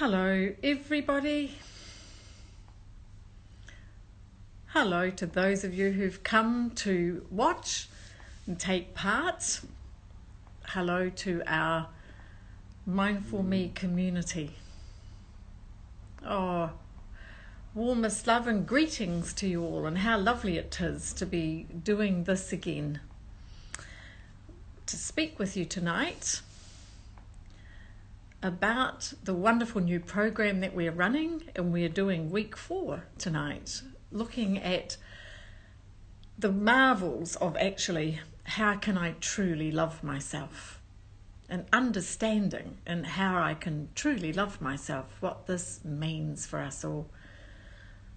Hello, everybody. Hello to those of you who've come to watch and take part. Hello to our Mindful Me community. Oh, warmest love and greetings to you all, and how lovely it is to be doing this again. To speak with you tonight about the wonderful new program that we're running, and we're doing week 4 tonight, looking at the marvels of actually how can I truly love myself, and understanding and how I can truly love myself, what this means for us all.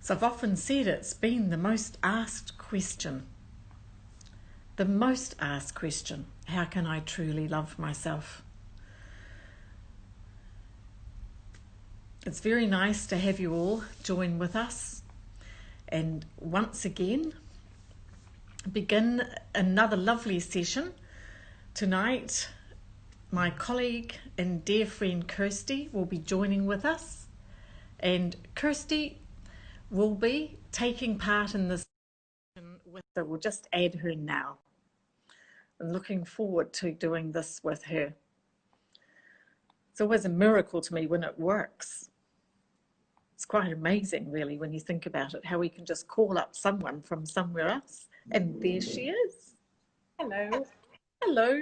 So I've often said it's been the most asked question. The most asked question, how can I truly love myself? It's very nice to have you all join with us and once again begin another lovely session. Tonight, my colleague and dear friend Kirsty will be joining with us, and Kirsty will be taking part in this session with her. We'll just add her now. I'm looking forward to doing this with her. It's always a miracle to me when it works. It's quite amazing, really, when you think about it, how we can just call up someone from somewhere else. And there she is. Hello. Hello.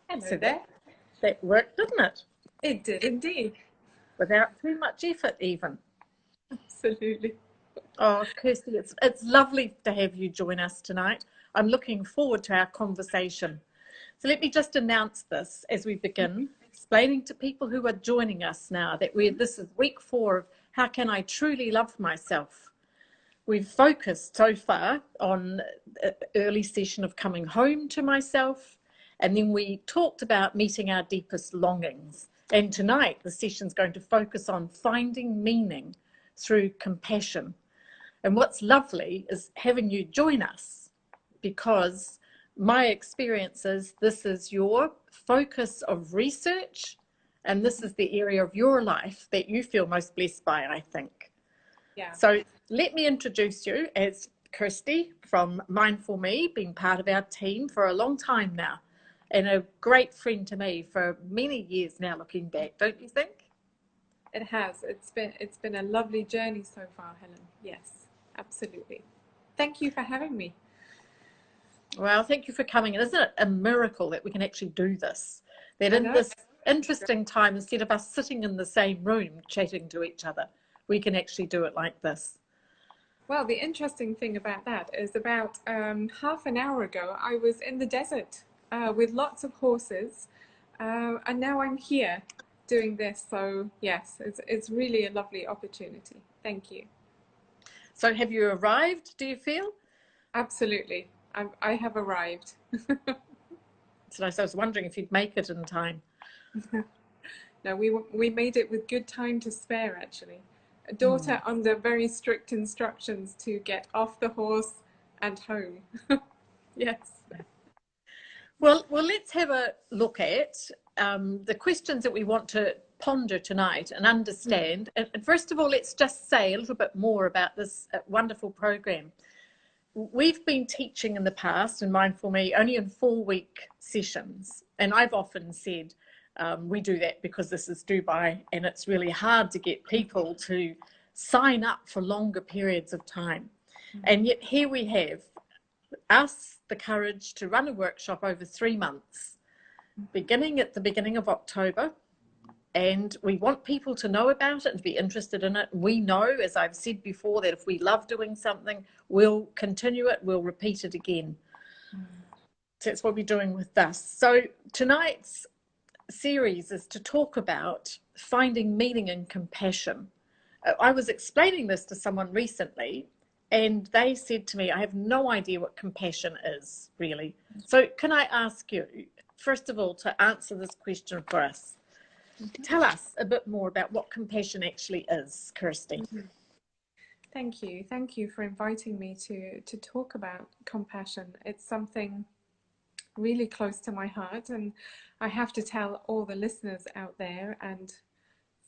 Hello So there. that worked, didn't it? It did indeed. Without too much effort, even. Absolutely. Oh, Kirsty, it's lovely to have you join us tonight. I'm looking forward to our conversation. So let me just announce this as we begin, explaining to people who are joining us now that this is week 4 of how can I truly love myself. We've focused so far on an early session of coming home to myself, and then we talked about meeting our deepest longings. And tonight the session's going to focus on finding meaning through compassion. And what's lovely is having you join us, because my experience is this is your focus of research, and this is the area of your life that you feel most blessed by, I think. Yeah. So let me introduce you as Kirsty from Mindful Me, been part of our team for a long time now, and a great friend to me for many years now, looking back, don't you think? It has. It's been a lovely journey so far, Helen. Yes, absolutely. Thank you for having me. Well, thank you for coming. And isn't it a miracle that we can actually do this? That I in know. this interesting time, instead of us sitting in the same room chatting to each other, we can actually do it like this. Well, the interesting thing about that is about half an hour ago, I was in the desert with lots of horses, and now I'm here doing this. So yes, it's really a lovely opportunity. Thank you. So have you arrived, do you feel? Absolutely. I have arrived. So I was wondering if you'd make it in time. No, we made it with good time to spare, actually. A daughter under very strict instructions to get off the horse and home. Yes. Well, let's have a look at the questions that we want to ponder tonight and understand. And first of all, let's just say a little bit more about this wonderful program. We've been teaching in the past in Mindful Me only in 4-week sessions. And I've often said we do that because this is Dubai and it's really hard to get people to sign up for longer periods of time. And yet here we have us the courage to run a workshop over 3 months, beginning at the beginning of October. And we want people to know about it and to be interested in it. We know, as I've said before, that if we love doing something, we'll continue it, we'll repeat it again. So that's what we're doing with this. So tonight's series is to talk about finding meaning and compassion. I was explaining this to someone recently, and they said to me, I have no idea what compassion is, really. So can I ask you, first of all, to answer this question for us? Tell us a bit more about what compassion actually is, Kirsty. Thank you. Thank you for inviting me to talk about compassion. It's something really close to my heart, and I have to tell all the listeners out there and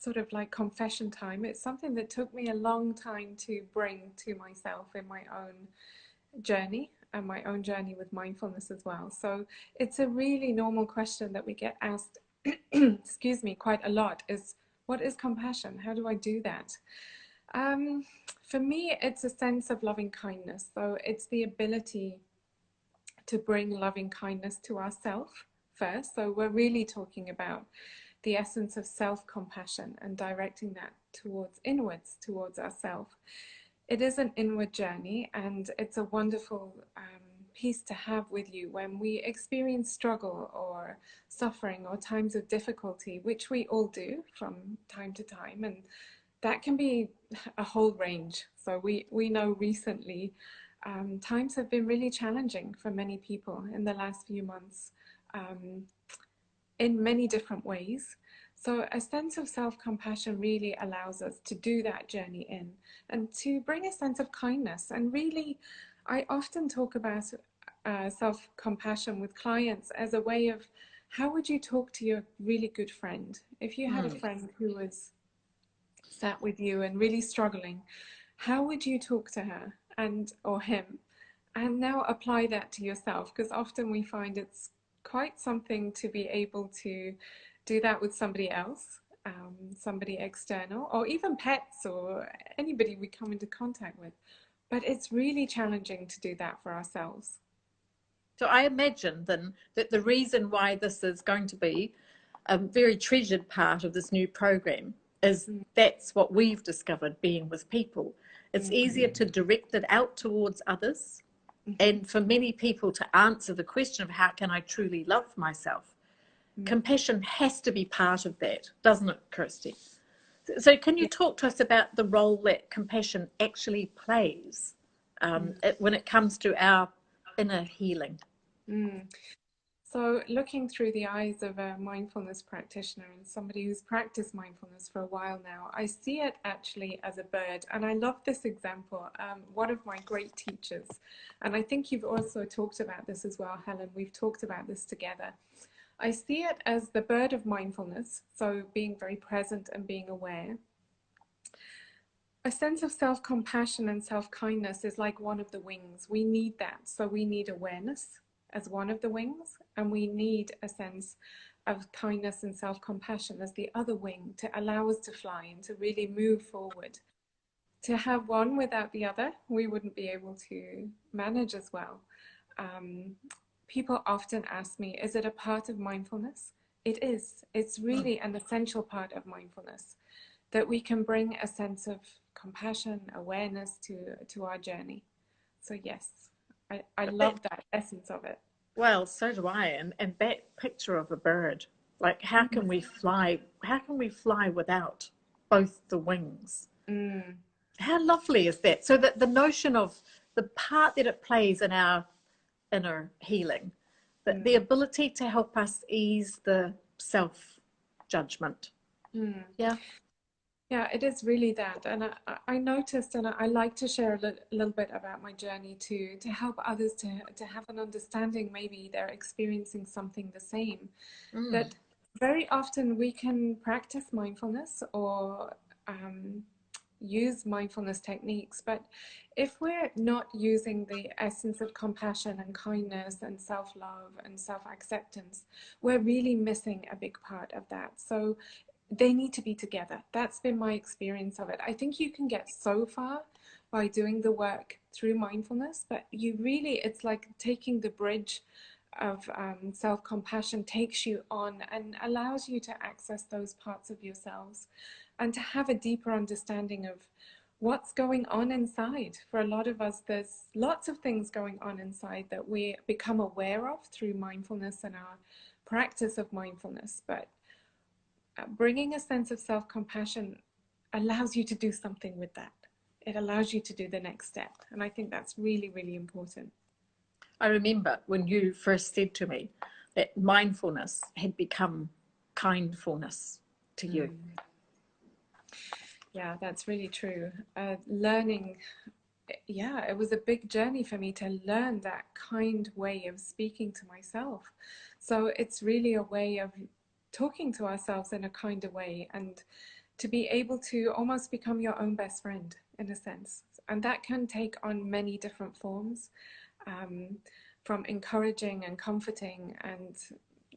sort of like confession time. It's something that took me a long time to bring to myself in my own journey and my own journey with mindfulness as well. So it's a really normal question that we get asked, excuse me, quite a lot is, what is compassion? How do I do that? For me, it's a sense of loving kindness. So it's the ability to bring loving kindness to ourselves first. So we're really talking about the essence of self-compassion and directing that towards inwards, towards ourselves. It is an inward journey, and it's a wonderful piece to have with you when we experience struggle or suffering or times of difficulty, which we all do from time to time. And that can be a whole range. So we know recently times have been really challenging for many people in the last few months in many different ways. So a sense of self-compassion really allows us to do that journey in and to bring a sense of kindness. And really, I often talk about self-compassion with clients as a way of, how would you talk to your really good friend? If you had a friend who was sat with you and really struggling, how would you talk to her and or him? And now apply that to yourself, because often we find it's quite something to be able to do that with somebody else, somebody external, or even pets or anybody we come into contact with. But it's really challenging to do that for ourselves. So I imagine then that the reason why this is going to be a very treasured part of this new program is that's what we've discovered being with people. It's easier to direct it out towards others, and for many people to answer the question of how can I truly love myself. Compassion has to be part of that, doesn't it, Kirsty? So can you talk to us about the role that compassion actually plays when it comes to our inner healing? So looking through the eyes of a mindfulness practitioner and somebody who's practiced mindfulness for a while now, I see it actually as a bird. And I love this example. One of my great teachers, and I think you've also talked about this as well, Helen, we've talked about this together. I see it as the bird of mindfulness, so being very present and being aware. A sense of self-compassion and self-kindness is like one of the wings. We need that. So we need awareness as one of the wings, and we need a sense of kindness and self-compassion as the other wing to allow us to fly and to really move forward. To have one without the other, we wouldn't be able to manage as well. People often ask me, is it a part of mindfulness? It is. It's really an essential part of mindfulness, that we can bring a sense of compassion, awareness to our journey. So yes, I love that essence of it. Well, so do I. And that picture of a bird, like how can we fly? How can we fly without both the wings? How lovely is that? So that the notion of the part that it plays in our inner healing, that the ability to help us ease the self-judgment. Yeah. Yeah, it is really that. And I noticed, and I like to share a little bit about my journey to help others to have an understanding, maybe they're experiencing something the same. That very often we can practice mindfulness or use mindfulness techniques, but if we're not using the essence of compassion and kindness and self-love and self-acceptance, we're really missing a big part of that. So they need to be together. That's been my experience of it. I think you can get so far by doing the work through mindfulness, but you really, it's like taking the bridge of self-compassion takes you on and allows you to access those parts of yourselves and to have a deeper understanding of what's going on inside. For a lot of us, there's lots of things going on inside that we become aware of through mindfulness and our practice of mindfulness. But bringing a sense of self-compassion allows you to do something with that. It allows you to do the next step. And I think that's really, really important. I remember when you first said to me that mindfulness had become kindfulness to you. Yeah, that's really true. Learning, yeah, it was a big journey for me to learn that kind way of speaking to myself. So it's really a way of talking to ourselves in a kinder way and to be able to almost become your own best friend in a sense. And that can take on many different forms, from encouraging and comforting and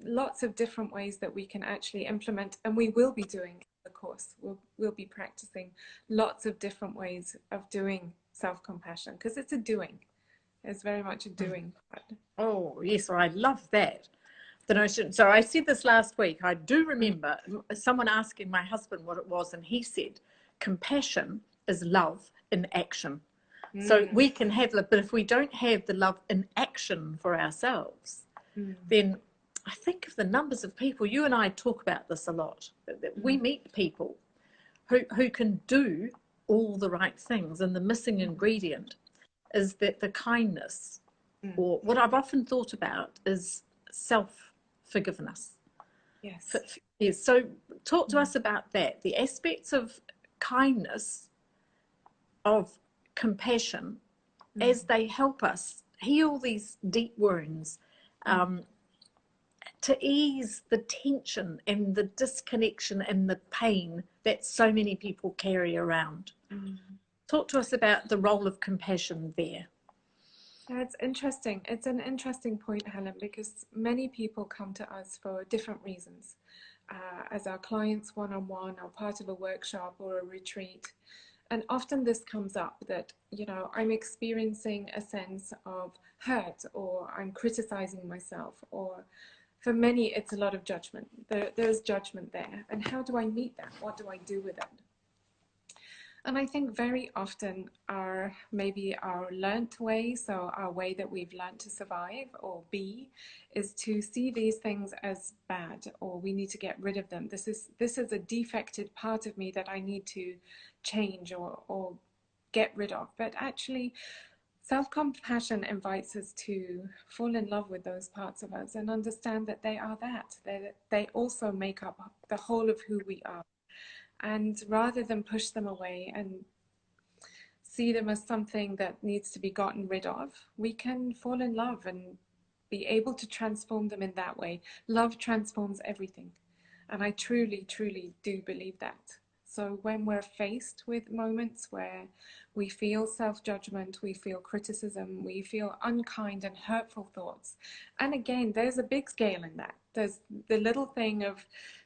lots of different ways that we can actually implement, and we will be doing the course. We'll be practicing lots of different ways of doing self-compassion, because it's a doing. It's very much a doing. Oh, yes, I love that. The notion. So I said this last week. I do remember someone asking my husband what it was, and he said, compassion is love in action. So we can have love, but if we don't have the love in action for ourselves, then I think of the numbers of people, you and I talk about this a lot, that we meet people who can do all the right things, and the missing ingredient is that the kindness, or what I've often thought about is self-forgiveness. Yes. Yes. So talk to us about that, the aspects of kindness, of compassion, as they help us heal these deep wounds, to ease the tension and the disconnection and the pain that so many people carry around. Talk to us about the role of compassion there. Yeah, it's interesting. It's an interesting point, Helen, because many people come to us for different reasons, as our clients one-on-one, or part of a workshop or a retreat. And often this comes up that, you know, I'm experiencing a sense of hurt, or I'm criticizing myself, or for many, it's a lot of judgment. There's judgment there. And how do I meet that? What do I do with it? And I think very often maybe our learnt way, so our way that we've learnt to survive or be, is to see these things as bad, or we need to get rid of them. This is a defected part of me that I need to change or get rid of. But actually, self-compassion invites us to fall in love with those parts of us and understand that they are that. They also make up the whole of who we are. And rather than push them away and see them as something that needs to be gotten rid of, we can fall in love and be able to transform them in that way. Love transforms everything. And I truly, truly do believe that. So when we're faced with moments where we feel self-judgment, we feel criticism, we feel unkind and hurtful thoughts, and again, there's a big scale in that. There's the little thing of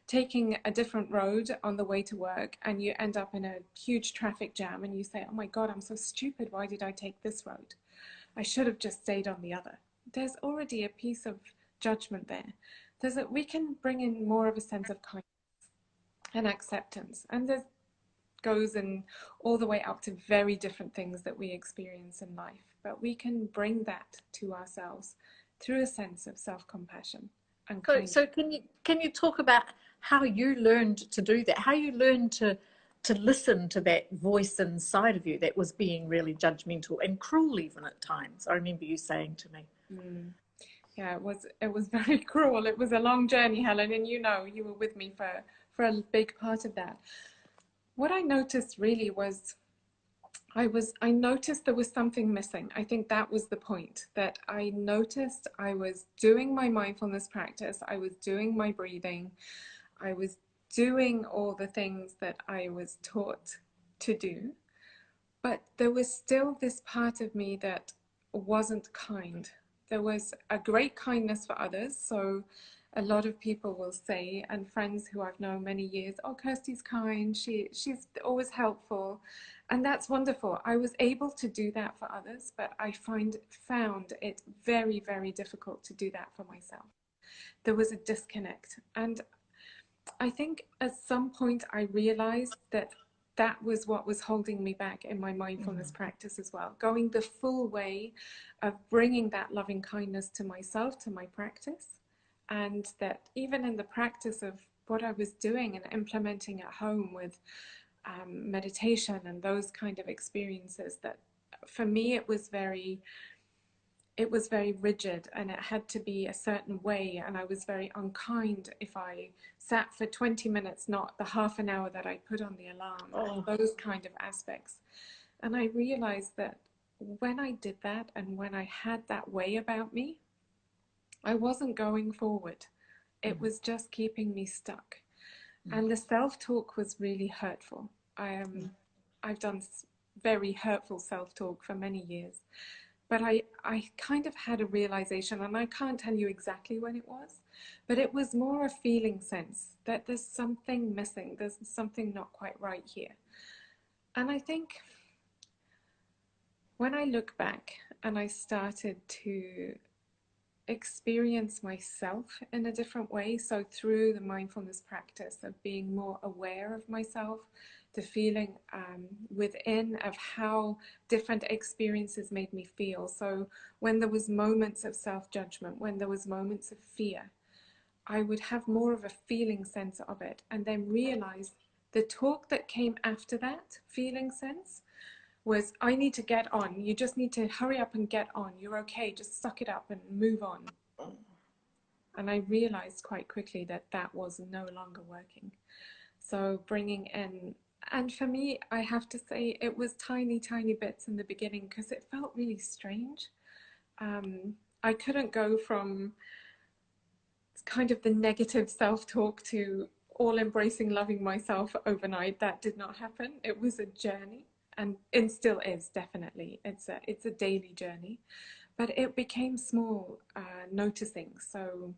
taking a different road on the way to work, and you end up in a huge traffic jam, and you say, oh my God, I'm so stupid. Why did I take this road? I should have just stayed on the other. There's already a piece of judgment there. We can bring in more of a sense of kindness and acceptance, and this goes in all the way up to very different things that we experience in life, but we can bring that to ourselves through a sense of self-compassion and kindness. So can you talk about how you learned to do that, how you learned to listen to that voice inside of you that was being really judgmental and cruel even at times? I remember you saying to me. Yeah, it was very cruel. It was a long journey, Helen, and you know, you were with me for a big part of that. What I noticed really was I noticed there was something missing. I think that was the point, that I noticed I was doing my mindfulness practice, I was doing my breathing, I was doing all the things that I was taught to do, but there was still this part of me that wasn't kind. There was a great kindness for others. So a lot of people will say, and friends who I've known many years, oh, Kirsty's kind, she's always helpful. And that's wonderful. I was able to do that for others, but I found it very, very difficult to do that for myself. There was a disconnect. And I think at some point I realized that that was what was holding me back in my mindfulness practice as well. Going the full way of bringing that loving kindness to myself, to my practice. And that even in the practice of what I was doing and implementing at home with meditation and those kind of experiences, that for me it was very rigid, and it had to be a certain way, and I was very unkind if I sat for 20 minutes, not the half an hour that I put on the alarm, and those kind of aspects. And I realized that when I did that and when I had that way about me, I wasn't going forward. It was just keeping me stuck. And the self-talk was really hurtful. I've done very hurtful self-talk for many years. But I kind of had a realization, and I can't tell you exactly when it was, but it was more a feeling sense that there's something missing, there's something not quite right here. And I think when I look back and I started to experience myself in a different way, so through the mindfulness practice of being more aware of myself, the feeling within of how different experiences made me feel. So when there was moments of self-judgment, when there was moments of fear, I would have more of a feeling sense of it, and then realize the talk that came after that feeling sense was, I need to get on. You just need to hurry up and get on. You're okay. Just suck it up and move on. And I realized quite quickly that that was no longer working. So bringing in, and for me, I have to say, it was tiny, tiny bits in the beginning because it felt really strange. I couldn't go from kind of the negative self-talk to all embracing loving myself overnight. That did not happen. It was a journey. And it still is, definitely. It's a daily journey, but it became small, noticing. So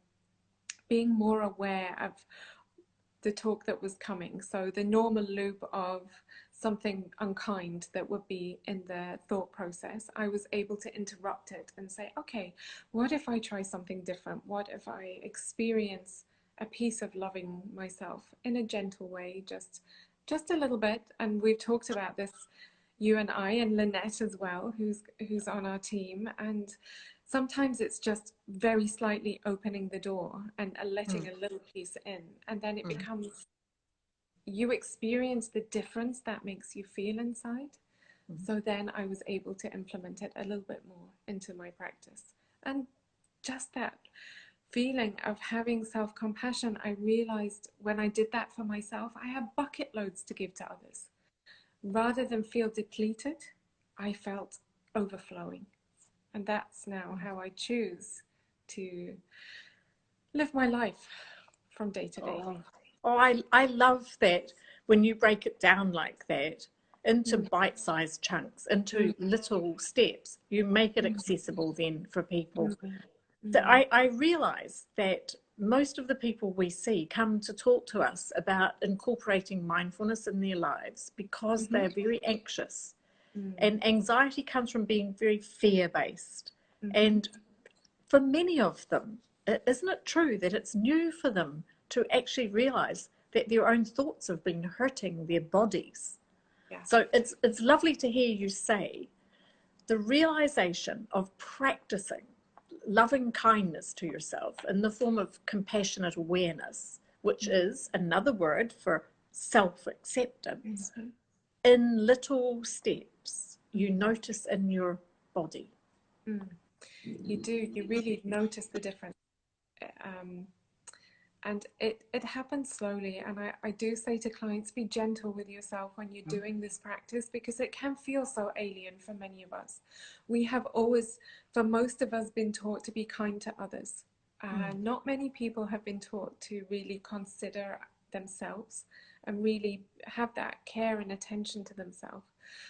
being more aware of the talk that was coming. So the normal loop of something unkind that would be in the thought process, I was able to interrupt it and say, okay, what if I try something different? What if I experience a piece of loving myself in a gentle way, just a little bit? And we've talked about this, you and I, and Lynette as well, who's on our team. And sometimes it's just very slightly opening the door and letting a little piece in, and then it becomes, you experience the difference that makes you feel inside. So then I was able to implement it a little bit more into my practice. And just that feeling of having self-compassion, I realized when I did that for myself, I had bucket loads to give to others. Rather than feel depleted, I felt overflowing. And that's now how I choose to live my life from day to day. I love that when you break it down like that into bite-sized chunks, into little steps, you make it accessible then for people. That I realize that most of the people we see come to talk to us about incorporating mindfulness in their lives because they're very anxious. And anxiety comes from being very fear-based. And for many of them, isn't it true that it's new for them to actually realize that their own thoughts have been hurting their bodies? Yeah. So it's lovely to hear you say the realization of practicing loving kindness to yourself in the form of compassionate awareness, which is another word for self-acceptance, in little steps you notice in your body. You do, you really notice the difference. And it happens slowly. And I do say to clients, be gentle with yourself when you're doing this practice, because it can feel so alien for many of us. We have always, for most of us, been taught to be kind to others. Not many people have been taught to really consider themselves and really have that care and attention to themselves.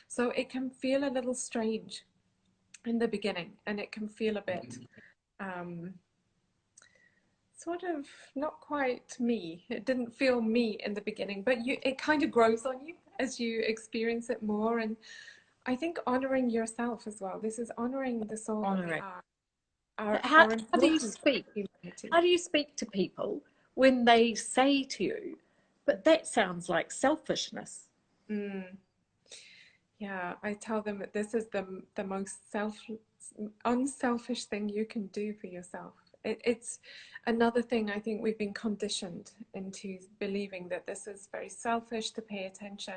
So it can feel a little strange in the beginning, and it can feel a bit sort of not quite me. It didn't feel me in the beginning, but it kind of grows on you as you experience it more. And I think honoring yourself as well. This is honoring the soul that we are. How do you important speak? humanity. How do you speak to people when they say to you, but that sounds like selfishness? Yeah, I tell them that this is the most unselfish thing you can do for yourself. It's another thing I think we've been conditioned into believing that this is very selfish to pay attention.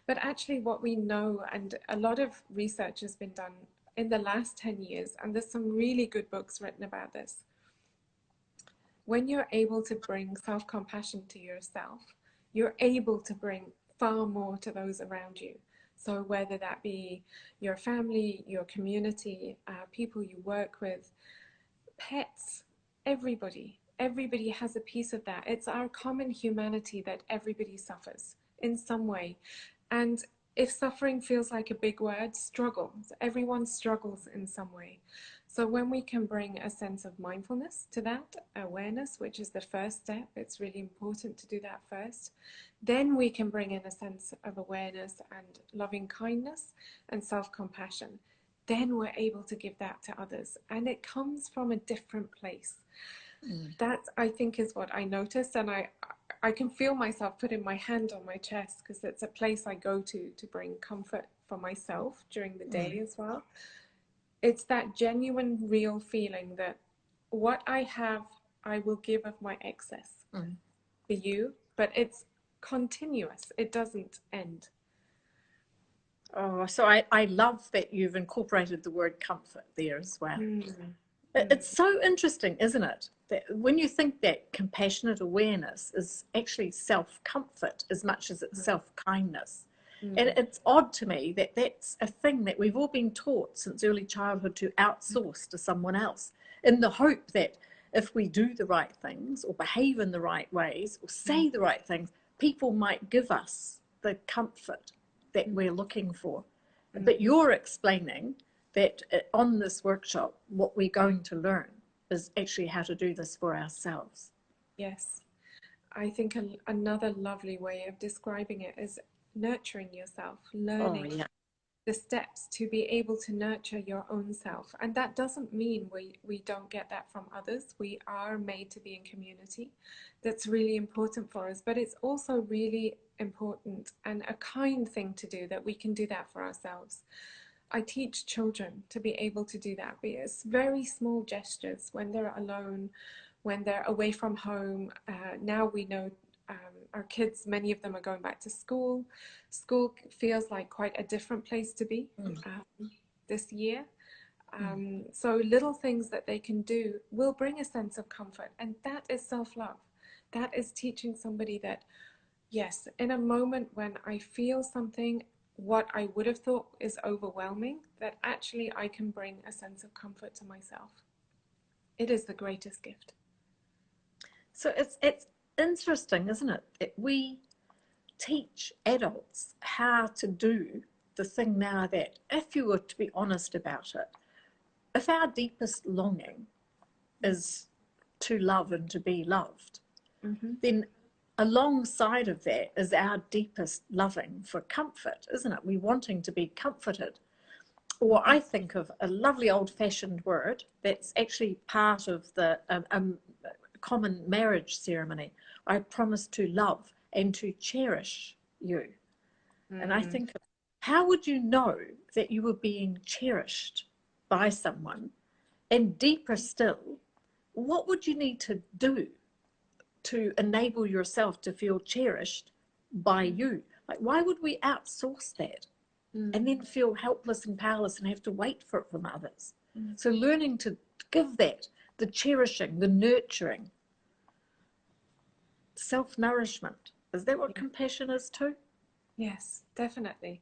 But actually what we know, and a lot of research has been done in the last 10 years, and there's some really good books written about this. When you're able to bring self-compassion to yourself, you're able to bring far more to those around you. So whether that be your family, your community, people you work with, pets, everybody, everybody has a piece of that. It's our common humanity that everybody suffers in some way. And if suffering feels like a big word, struggles. Everyone struggles in some way. So when we can bring a sense of mindfulness to that, awareness, which is the first step, it's really important to do that first. Then we can bring in a sense of awareness and loving kindness and self-compassion. Then we're able to give that to others. And it comes from a different place. That, I think, is what I noticed. And I can feel myself putting my hand on my chest, because it's a place I go to bring comfort for myself during the day as well. It's that genuine, real feeling that what I have, I will give of my excess for you, but it's continuous. It doesn't end. Oh, so I love that you've incorporated the word comfort there as well. It's so interesting, isn't it? That when you think that compassionate awareness is actually self-comfort as much as it's self-kindness. And it's odd to me that that's a thing that we've all been taught since early childhood to outsource to someone else, in the hope that if we do the right things or behave in the right ways or say the right things, people might give us the comfort that we're looking for. But you're explaining that on this workshop, what we're going to learn is actually how to do this for ourselves. Yes. I think another lovely way of describing it is nurturing yourself, learning the steps to be able to nurture your own self. And that doesn't mean we don't get that from others. We are made to be in community. That's really important for us. But it's also really important and a kind thing to do, that we can do that for ourselves. I teach children to be able to do that. It's very small gestures when they're alone, when they're away from home. Now we know our kids, many of them are going back to school. School feels like quite a different place to be this year. So little things that they can do will bring a sense of comfort. And that is self-love. That is teaching somebody that, yes, in a moment when I feel something, what I would have thought is overwhelming, that actually I can bring a sense of comfort to myself. It is the greatest gift. So it's interesting, isn't it, that we teach adults how to do the thing now that, if you were to be honest about it, if our deepest longing is to love and to be loved, then alongside of that is our deepest loving for comfort, isn't it? We wanting to be comforted. Or I think of a lovely old-fashioned word that's actually part of the common marriage ceremony. I promise to love and to cherish you. And I think, how would you know that you were being cherished by someone? And deeper still, what would you need to do to enable yourself to feel cherished by you? Like, why would we outsource that and then feel helpless and powerless and have to wait for it from others? So learning to give that, the cherishing, the nurturing, self-nourishment. Is that what compassion is too? Yes, definitely.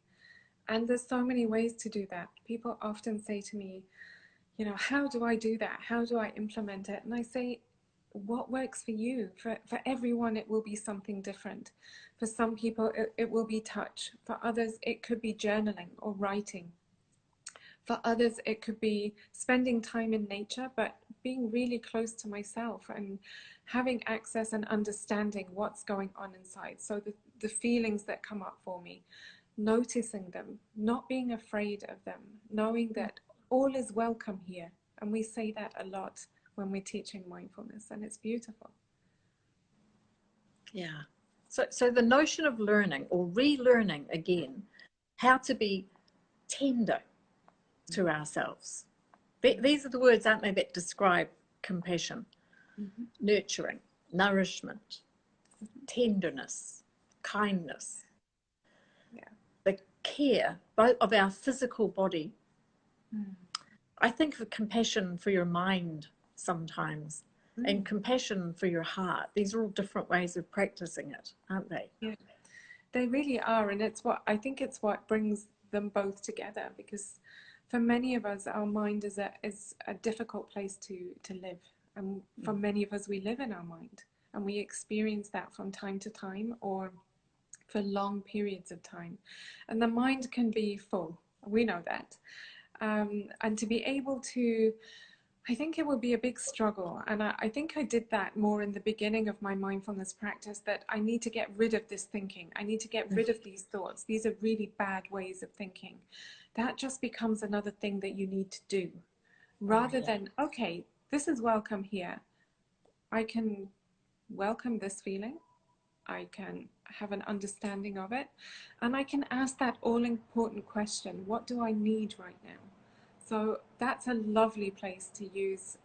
And there's so many ways to do that. People often say to me, you know, how do I do that? How do I implement it? And I say, what works for you? For everyone, it will be something different. For some people, it will be touch. For others, it could be journaling or writing. For others, it could be spending time in nature, but being really close to myself and having access and understanding what's going on inside. So the feelings that come up for me, noticing them, not being afraid of them, knowing that all is welcome here. And we say that a lot when we're teaching mindfulness, and it's beautiful. Yeah. So the notion of learning or relearning again, how to be tender to ourselves. These are the words, aren't they, that describe compassion, nurturing, nourishment, tenderness, kindness, the care both of our physical body. I think of compassion for your mind sometimes, and compassion for your heart. These are all different ways of practicing it, aren't they? Yeah, they really are. And I think it's what brings them both together, because for many of us, our mind is a difficult place to live. And for many of us, we live in our mind, and we experience that from time to time or for long periods of time. And the mind can be full. We know that. And to be able to, I think it would be a big struggle. And I think I did that more in the beginning of my mindfulness practice, that I need to get rid of this thinking. I need to get rid of these thoughts. These are really bad ways of thinking. That just becomes another thing that you need to do, rather than, okay, this is welcome here. I can welcome this feeling. I can have an understanding of it. And I can ask that all-important question, what do I need right now? So that's a lovely place to use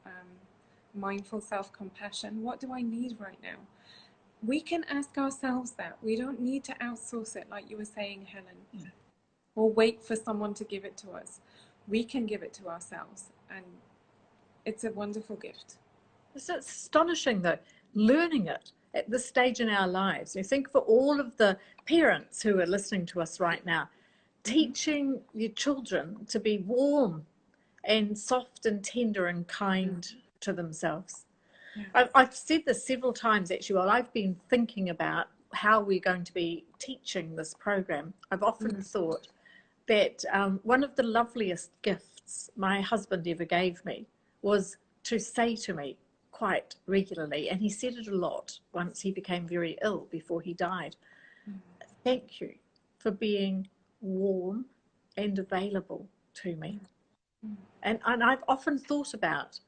mindful self-compassion. What do I need right now? We can ask ourselves that. We don't need to outsource it, like you were saying, Helen, or wait for someone to give it to us. We can give it to ourselves, and it's a wonderful gift. It's astonishing, though, learning it at this stage in our lives. You think for all of the parents who are listening to us right now, teaching your children to be warm and soft and tender and kind to themselves. I've said this several times, actually, while I've been thinking about how we're going to be teaching this program. I've often thought that one of the loveliest gifts my husband ever gave me was to say to me quite regularly, and he said it a lot once he became very ill before he died, thank you for being warm and available to me. And I've often thought about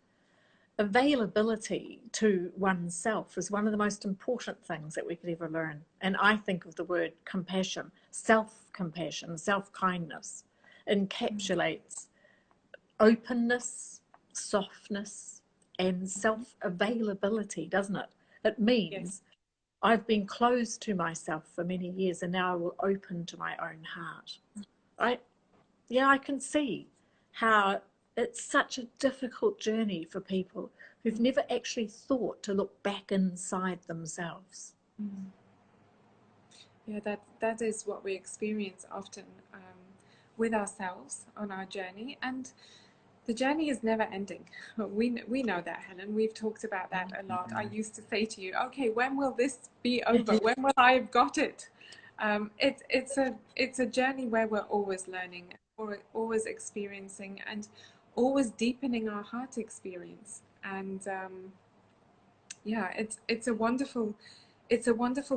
availability to oneself as one of the most important things that we could ever learn. And I think of the word compassion, self-compassion, self-kindness, encapsulates openness, softness, and self-availability, doesn't it? It means I've been closed to myself for many years, and now I will open to my own heart. I can see how it's such a difficult journey for people who've never actually thought to look back inside themselves. Yeah, that is what we experience often with ourselves on our journey, and the journey is never ending. We know that, Helen. We've talked about that a lot. I used to say to you, okay, when will this be over? When will I have got it? It's a journey where we're always learning, or always experiencing, and always deepening our heart experience. And it's a wonderful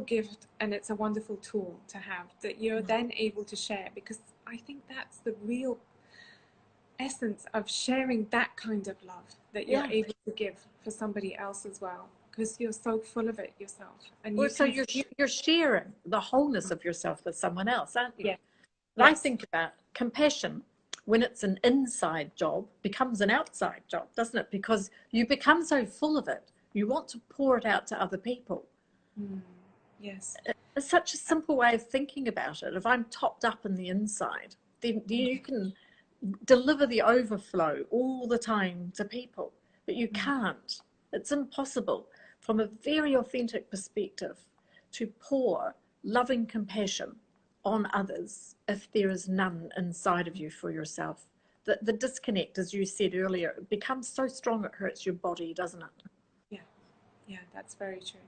gift, and it's a wonderful tool to have that you're then able to share, because I think that's the real essence of sharing, that kind of love that you're able to give for somebody else as well, because you're so full of it yourself. And you're sharing the wholeness of yourself with someone else, aren't you? Yeah. And I think about compassion, when it's an inside job, becomes an outside job, doesn't it? Because you become so full of it, you want to pour it out to other people. Yes. It's such a simple way of thinking about it. If I'm topped up in the inside, then you can deliver the overflow all the time to people, but you can't. It's impossible from a very authentic perspective to pour loving compassion on others if there is none inside of you for yourself. The disconnect, as you said earlier, becomes so strong it hurts your body, doesn't it? Yeah, that's very true.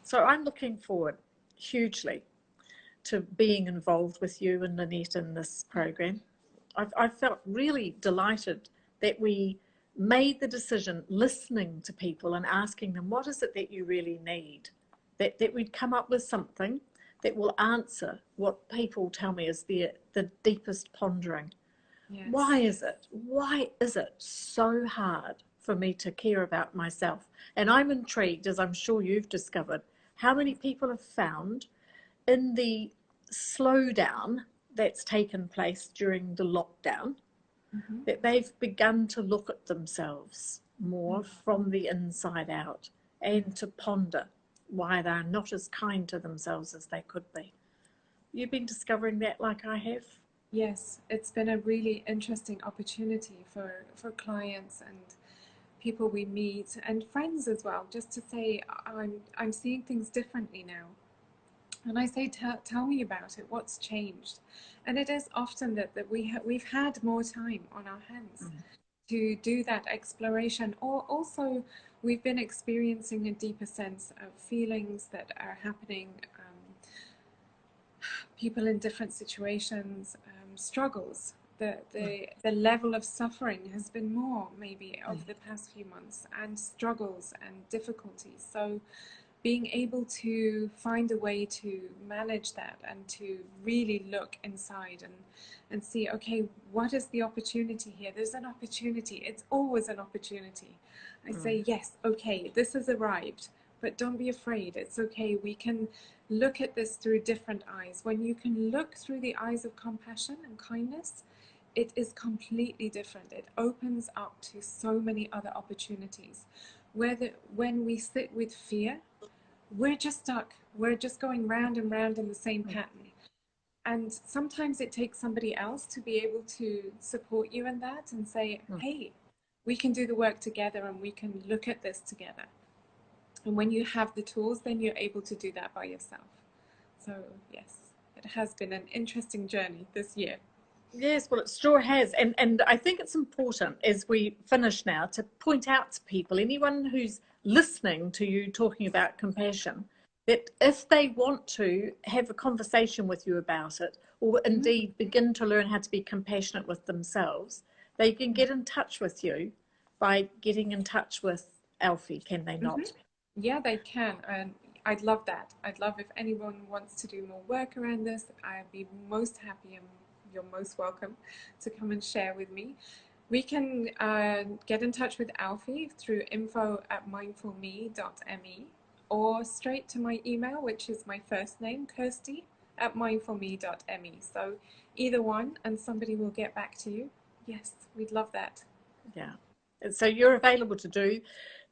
So I'm looking forward hugely to being involved with you and Lynette in this program. I've felt really delighted that we made the decision, listening to people and asking them, what is it that you really need? That we'd come up with something that will answer what people tell me is the deepest pondering. Yes. Why is it so hard for me to care about myself? And I'm intrigued, as I'm sure you've discovered, how many people have found in the slowdown that's taken place during the lockdown, that they've begun to look at themselves more from the inside out, and to ponder why they're not as kind to themselves as they could be. You've been discovering that like I have? Yes, it's been a really interesting opportunity for clients and people we meet, and friends as well, just to say, I'm seeing things differently now. And I say, tell me about it. What's changed? And it is often that we've had more time on our hands. to do that exploration. Or also, we've been experiencing a deeper sense of feelings that are happening, people in different situations, struggles. The level of suffering has been more maybe over the past few months, and struggles and difficulties. So being able to find a way to manage that and to really look inside and see, okay, what is the opportunity here? There's an opportunity. It's always an opportunity. I say, yes, okay, this has arrived, but don't be afraid. It's okay. We can look at this through different eyes. When you can look through the eyes of compassion and kindness, it is completely different. It opens up to so many other opportunities. When we sit with fear, we're just stuck. We're just going round and round in the same pattern. And sometimes it takes somebody else to be able to support you in that and say, hey, we can do the work together and we can look at this together. And when you have the tools, then you're able to do that by yourself. So yes, it has been an interesting journey this year. Yes, well, it sure has. And I think it's important as we finish now to point out to people, anyone who's listening to you talking about compassion, that if they want to have a conversation with you about it, or indeed begin to learn how to be compassionate with themselves, they can get in touch with you by getting in touch with Alfie, can they not? Yeah, they can. And I'd love that. I'd love if anyone wants to do more work around this. I'd be most happy, and you're most welcome to come and share with me. We can get in touch with Alfie through info@mindfulme.me, or straight to my email, which is my first name, Kirsty@mindfulme.me. So either one, and somebody will get back to you. Yes, we'd love that. Yeah. So you're available to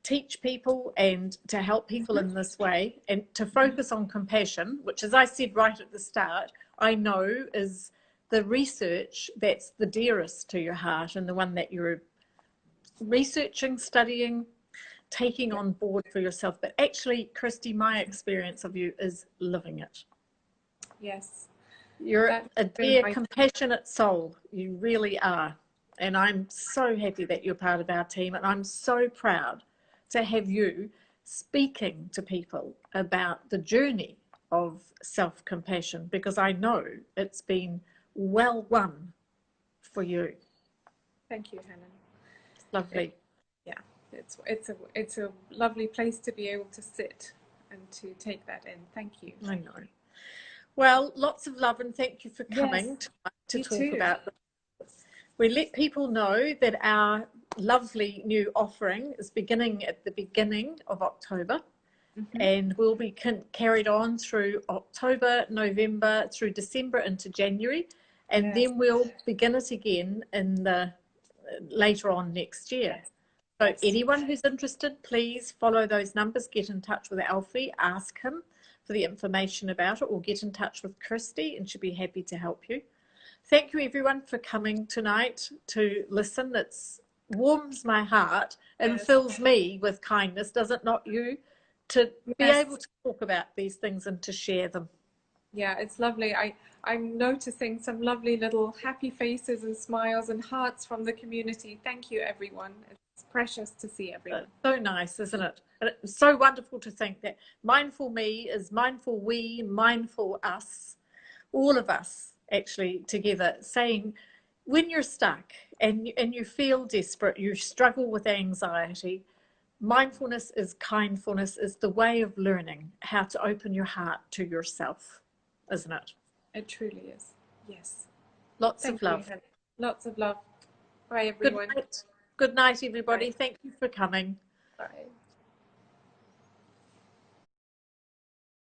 teach people and to help people in this way, and to focus on compassion, which, as I said right at the start, I know is the research that's the dearest to your heart, and the one that you're researching, studying, taking on board for yourself. But actually, Kirsty, my experience of you is living it. Yes. You're a dear, compassionate soul. You really are. And I'm so happy that you're part of our team. And I'm so proud to have you speaking to people about the journey of self-compassion, because I know it's been well won for you. Thank you, Helen. It's lovely. It's a lovely place to be able to sit and to take that in. Thank you. I know. Well, lots of love, and thank you for coming to talk too. about this. We let people know that our lovely new offering is beginning at the beginning of October, and will be carried on through October, November, through December into January, and then we'll begin it again in the later on next year. So anyone who's interested, please follow those numbers, get in touch with Alfie, ask him for the information about it, or get in touch with Kirsty and she'll be happy to help you. Thank you everyone for coming tonight to listen. It warms my heart and fills me with kindness, does it not you? To be able to talk about these things and to share them. Yeah, it's lovely. I'm noticing some lovely little happy faces and smiles and hearts from the community. Thank you, everyone. It's precious to see everyone. So nice, isn't it? And it's so wonderful to think that Mindful Me is mindful we, mindful us, all of us actually together, saying when you're stuck and you feel desperate, you struggle with anxiety, mindfulness is kindfulness, is the way of learning how to open your heart to yourself, isn't it? It truly is. Yes. Lots of love. Lots of love. Bye, everyone. Good night, everybody. Bye. Thank you for coming. Bye.